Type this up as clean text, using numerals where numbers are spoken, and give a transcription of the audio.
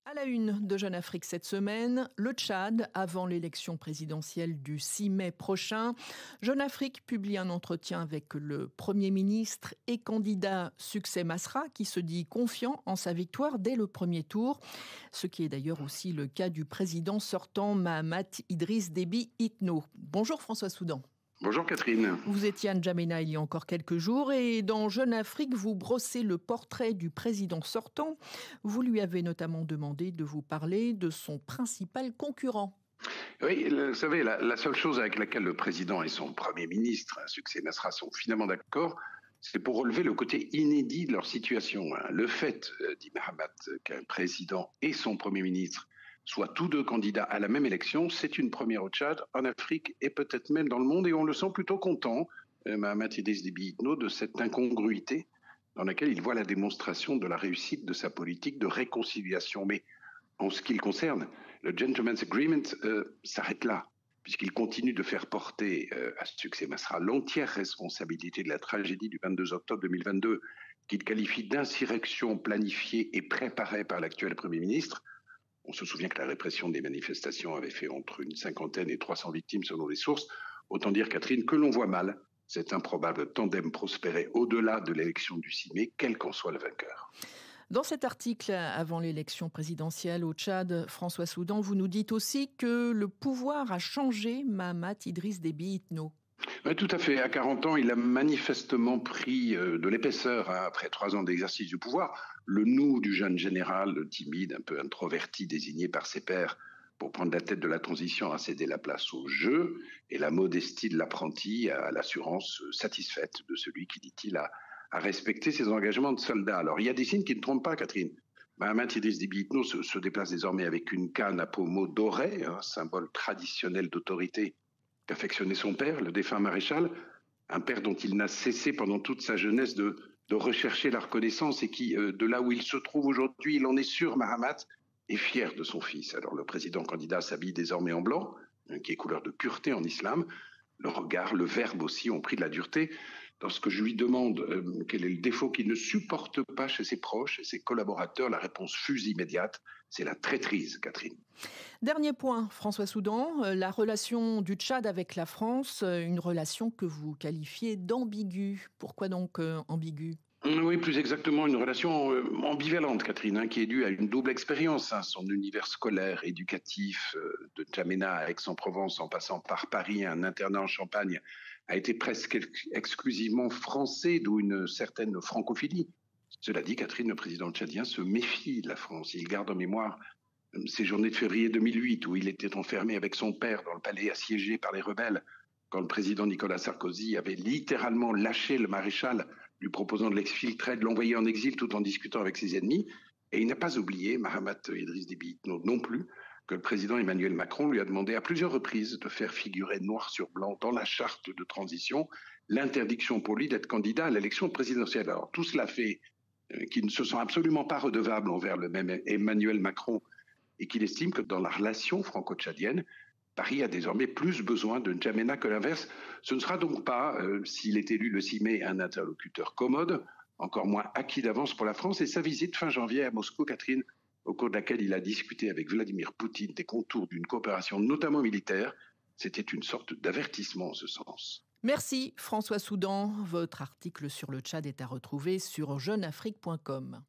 À la une de Jeune Afrique cette semaine, le Tchad, avant l'élection présidentielle du 6 mai prochain. Jeune Afrique publie un entretien avec le Premier ministre et candidat Succès Masra, qui se dit confiant en sa victoire dès le premier tour. Ce qui est d'ailleurs aussi le cas du président sortant Mahamat Idriss Déby Itno. Bonjour François Soudan. Bonjour Catherine. Vous étiez à N'Djamena il y a encore quelques jours et dans Jeune Afrique, vous brossez le portrait du président sortant. Vous lui avez notamment demandé de vous parler de son principal concurrent. Oui, vous savez, la seule chose avec laquelle le président et son Premier ministre, Succès Masra, sont finalement d'accord, c'est pour relever le côté inédit de leur situation. Le fait, dit Mahamat, qu'un président et son Premier ministre soient tous deux candidats à la même élection, c'est une première au Tchad, en Afrique et peut-être même dans le monde, et on le sent plutôt content, Mahamat Idriss Déby Itno, de cette incongruité dans laquelle il voit la démonstration de la réussite de sa politique de réconciliation. Mais en ce qui le concerne, le Gentleman's Agreement s'arrête là, puisqu'il continue de faire porter à Succès Masra l'entière responsabilité de la tragédie du 22 octobre 2022, qu'il qualifie d'insurrection planifiée et préparée par l'actuel Premier ministre. On se souvient que la répression des manifestations avait fait entre une cinquantaine et 300 victimes selon les sources. Autant dire, Catherine, que l'on voit mal cet improbable tandem prospérer au-delà de l'élection du 6 mai, quel qu'en soit le vainqueur. Dans cet article, avant l'élection présidentielle au Tchad, François Soudan, vous nous dites aussi que le pouvoir a changé Mahamat Idriss Déby Itno. Oui, tout à fait. À 40 ans, il a manifestement pris de l'épaisseur après 3 ans d'exercice du pouvoir. Le nous du jeune général, timide, un peu introverti, désigné par ses pairs pour prendre la tête de la transition, a cédé la place au jeu, et la modestie de l'apprenti à l'assurance satisfaite de celui qui, dit-il, a respecté ses engagements de soldat. Alors, il y a des signes qui ne trompent pas, Catherine. Mahamat Idriss Déby Itno se déplace désormais avec une canne à pommeau dorée, symbole traditionnel d'autorité qu'affectionnait son père, le défunt maréchal, un père dont il n'a cessé pendant toute sa jeunesse de rechercher la reconnaissance et qui, de là où il se trouve aujourd'hui, il en est sûr, Mahamat, est fier de son fils. Alors le président candidat s'habille désormais en blanc, qui est couleur de pureté en islam. Le regard, le verbe aussi ont pris de la dureté. Lorsque je lui demande quel est le défaut qu'il ne supporte pas chez ses proches et ses collaborateurs, la réponse fuse immédiate, c'est la traîtrise, Catherine. Dernier point, François Soudan, la relation du Tchad avec la France, une relation que vous qualifiez d'ambiguë. Pourquoi donc ambiguë ? Oui, plus exactement, une relation ambivalente, Catherine, qui est due à une double expérience. Son univers scolaire, éducatif, de N'Djamena à Aix-en-Provence, en passant par Paris, un internat en Champagne, a été presque exclusivement français, d'où une certaine francophilie. Cela dit, Catherine, le président tchadien se méfie de la France. Il garde en mémoire ces journées de février 2008, où il était enfermé avec son père dans le palais assiégé par les rebelles, quand le président Nicolas Sarkozy avait littéralement lâché le maréchal, lui proposant de l'exfiltrer, de l'envoyer en exil tout en discutant avec ses ennemis. Et il n'a pas oublié, Mahamat Idriss Déby Itno non plus, que le président Emmanuel Macron lui a demandé à plusieurs reprises de faire figurer noir sur blanc dans la charte de transition l'interdiction pour lui d'être candidat à l'élection présidentielle. Alors tout cela fait qu'il ne se sent absolument pas redevable envers le même Emmanuel Macron et qu'il estime que dans la relation franco-tchadienne, Paris a désormais plus besoin de N'Djamena que l'inverse. Ce ne sera donc pas, s'il est élu le 6 mai, un interlocuteur commode, encore moins acquis d'avance pour la France. Et sa visite fin janvier à Moscou, Catherine, au cours de laquelle il a discuté avec Vladimir Poutine des contours d'une coopération notamment militaire, c'était une sorte d'avertissement en ce sens. Merci François Soudan. Votre article sur le Tchad est à retrouver sur jeuneafrique.com.